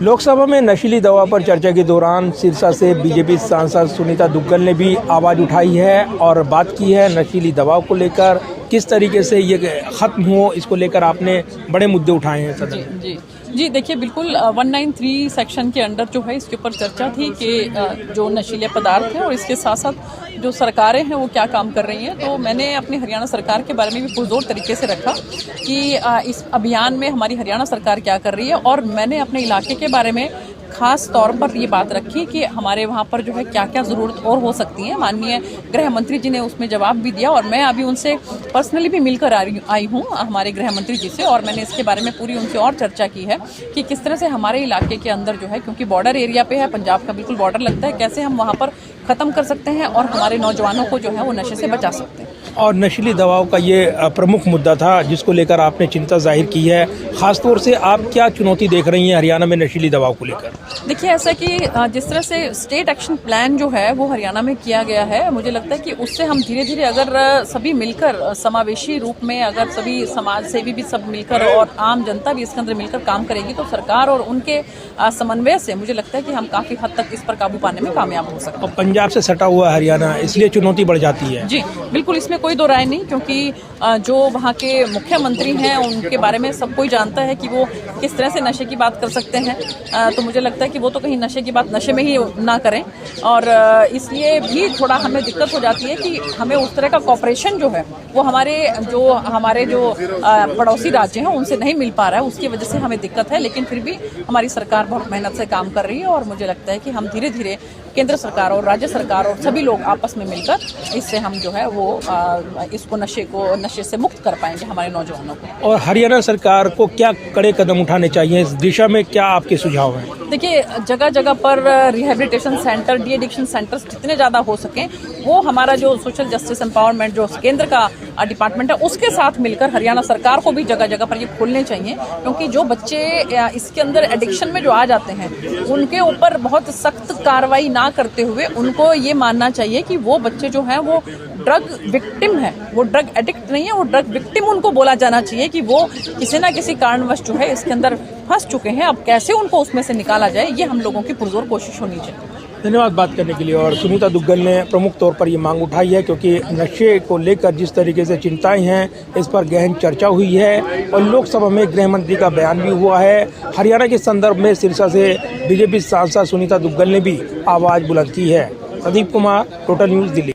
लोकसभा में नशीली दवा पर चर्चा के दौरान सिरसा से बीजेपी सांसद सुनीता दुग्गल ने भी आवाज़ उठाई है और बात की है नशीली दवाओं को लेकर, किस तरीके से ये खत्म हो, इसको लेकर आपने बड़े मुद्दे उठाए हैं सदन। जी देखिए, बिल्कुल 193 सेक्शन के अंडर जो है इसके ऊपर चर्चा थी कि जो नशीले पदार्थ हैं और इसके साथ साथ जो सरकारें हैं वो क्या काम कर रही हैं। तो मैंने अपनी हरियाणा सरकार के बारे में भी पुरजोर तरीके से रखा कि इस अभियान में हमारी हरियाणा सरकार क्या कर रही है, और मैंने अपने इलाके के बारे में खास तौर पर ये बात रखी कि हमारे वहाँ पर जो है क्या क्या ज़रूरत और हो सकती है। माननीय गृह मंत्री जी ने उसमें जवाब भी दिया और मैं अभी उनसे पर्सनली भी मिलकर आई हूँ हमारे गृह मंत्री जी से, और मैंने इसके बारे में पूरी उनसे और चर्चा की है कि किस तरह से हमारे इलाके के अंदर जो है, क्योंकि बॉर्डर एरिया पे है, पंजाब का बिल्कुल बॉर्डर लगता है, कैसे हम वहाँ पर ख़त्म कर सकते हैं और हमारे नौजवानों को जो है वो नशे से बचा सकते हैं। और नशीली दवाओं का ये प्रमुख मुद्दा था जिसको लेकर आपने चिंता जाहिर की है। खासतौर से आप क्या चुनौती देख रही हैं हरियाणा में नशीली दवाओं को लेकर? देखिए, ऐसा कि जिस तरह से स्टेट एक्शन प्लान जो है वो हरियाणा में किया गया है, मुझे लगता है कि उससे हम धीरे धीरे अगर सभी मिलकर समावेशी रूप में, अगर सभी समाज सेवी भी सब मिलकर और आम जनता भी इसके अंदर मिलकर काम करेगी तो सरकार और उनके समन्वय से मुझे लगता है कि हम काफ़ी हद तक इस पर काबू पाने में कामयाब हो सकते हैं। और पंजाब से सटा हुआ हरियाणा, इसलिए चुनौती बढ़ जाती है। जी बिल्कुल, इसमें कोई दो राय नहीं, क्योंकि जो वहाँ के मुख्यमंत्री हैं उनके बारे में सब कोई जानता है कि वो किस तरह से नशे की बात कर सकते हैं। तो मुझे लगता है कि वो तो कहीं नशे की बात नशे में ही ना करें, और इसलिए भी थोड़ा हमें दिक्कत हो जाती है कि हमें उस तरह का कॉपरेशन जो है वो हमारे जो पड़ोसी राज्य हैं उनसे नहीं मिल पा रहा है, उसकी वजह से हमें दिक्कत है। लेकिन फिर भी हमारी सरकार बहुत मेहनत से काम कर रही है और मुझे लगता है कि हम धीरे धीरे केंद्र सरकार और राज्य सरकार और सभी लोग आपस में मिलकर इससे हम जो है वो इसको नशे से मुक्त कर पाएंगे हमारे नौजवानों को। और हरियाणा सरकार को क्या कड़े कदम उठाने चाहिए इस दिशा में, क्या आपके सुझाव हैं? देखिए, जगह जगह पर rehabilitation centre, de addiction centres जितने ज़्यादा हो सकें वो हमारा जो सोशल जस्टिस एम्पावरमेंट जो केंद्र का डिपार्टमेंट है उसके साथ मिलकर हरियाणा सरकार को भी जगह जगह पर ये खोलने चाहिए, क्योंकि जो बच्चे इसके अंदर एडिक्शन में जो आ जाते हैं उनके ऊपर बहुत सख्त कार्रवाई ना करते हुए उनको ये मानना चाहिए कि वो बच्चे जो हैं वो ड्रग विक्टिम है, वो ड्रग एडिक्ट नहीं है, वो ड्रग विक्टिम उनको बोला जाना चाहिए कि वो किसी ना किसी कारणवश जो है इसके अंदर फंस चुके हैं। अब कैसे उनको उसमें से निकाला जाए, ये हम लोगों की पुरजोर कोशिश होनी चाहिए। धन्यवाद बात करने के लिए। और सुनीता दुग्गल ने प्रमुख तौर पर ये मांग उठाई है क्योंकि नशे को लेकर जिस तरीके से चिंताएं हैं इस पर गहन चर्चा हुई है और लोकसभा में गृह मंत्री का बयान भी हुआ है। हरियाणा के संदर्भ में सिरसा से बीजेपी सांसद सुनीता दुग्गल ने भी आवाज़ बुलंद की है। Pradeep Kumar, total news, Delhi.